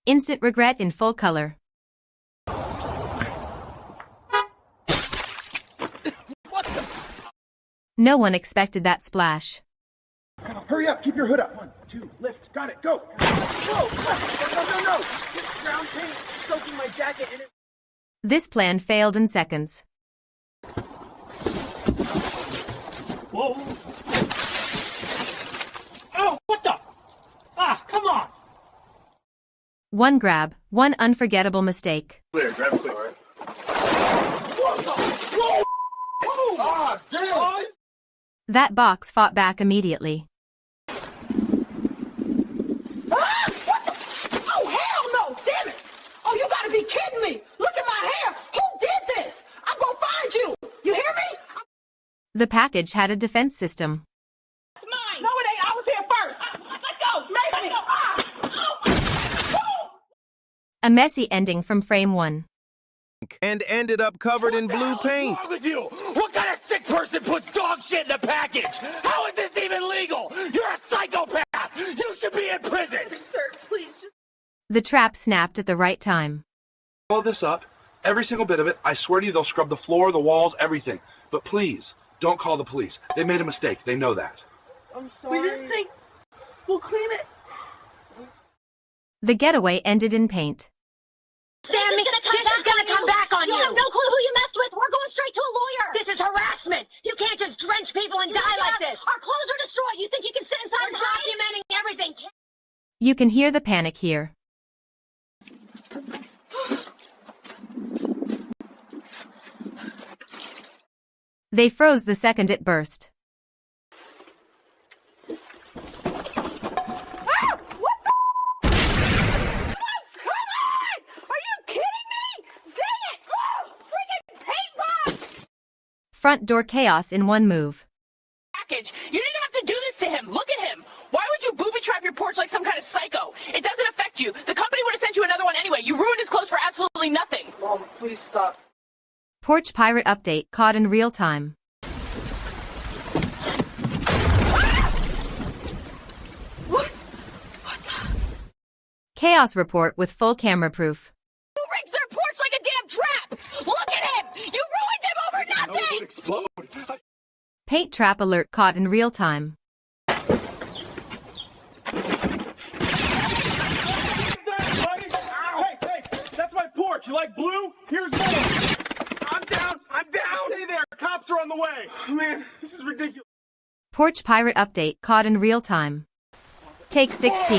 Instant regret in full color. What the? No one expected that splash. Hurry up, keep your hood up. 1, 2, lift, got it, go. Whoa, no. This brown paint soaking my jacket in it. This plan failed in seconds. Whoa. Oh, what the? Come on. One grab, one unforgettable mistake. Clear, grab it clear. Whoa! Ah, damn! That box fought back immediately. What the? Oh, hell no! Damn it! Oh, you gotta be kidding me! Look at my hair! Who did this? I'm gonna find you! You hear me? The package had a defense system. It's mine! No, it ain't! I was here first! Let's go! Let's go! A messy ending from frame 1. And ended up covered in blue paint. What's wrong with you? What kind of sick person puts dog shit in a package? How is this even legal? You're a psychopath! You should be in prison! Sir, please just... The trap snapped at the right time. Follow this up. Every single bit of it. I swear to you, they'll scrub the floor, the walls, everything. But please, don't call the police. They made a mistake. They know that. I'm sorry. We didn't think... We'll clean it. The getaway ended in paint. Stanley, this is gonna come back on you! You have no clue who you messed with! We're going straight to a lawyer! This is harassment! You can't just drench people and die like this! Our clothes are destroyed! You think you can sit inside and documenting everything? You can hear the panic here. They froze the second it burst. Front door chaos in one move. Package. You didn't have to do this to him. Look at him. Why would you booby trap your porch like some kind of psycho? It doesn't affect you. The company would have sent you another one anyway. You ruined his clothes for absolutely nothing. Mom, please stop. Porch pirate update caught in real time. What the? Chaos report with full camera proof. You rigged their porch like a damn trap. Look at him. You ruined him over No, it nothing. would explode. Paint trap alert caught in real time. Hey, that's my porch. You like blue? Here's more. I'm down. Stay there. Cops are on the way. Man, this is ridiculous. Porch pirate update caught in real time. Take 16.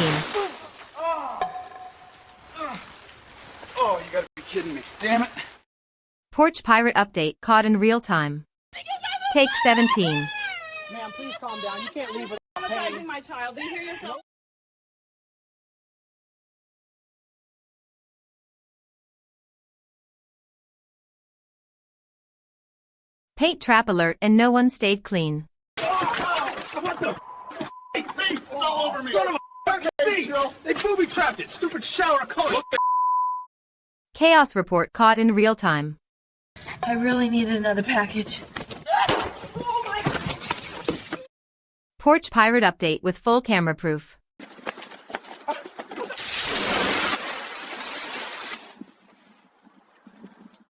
Oh, you gotta be kidding me. Damn it. Porch pirate update caught in real time. Take 17. Ma'am, please calm down. You can't leave without Traumatizing my child. Do you hear yourself? Paint trap alert and no one stayed clean. What the? Hey, it's all over me. Son of a thief! They booby trapped it. Stupid shower of color. Chaos report caught in real time. I really needed another package. Porch pirate update with full camera proof.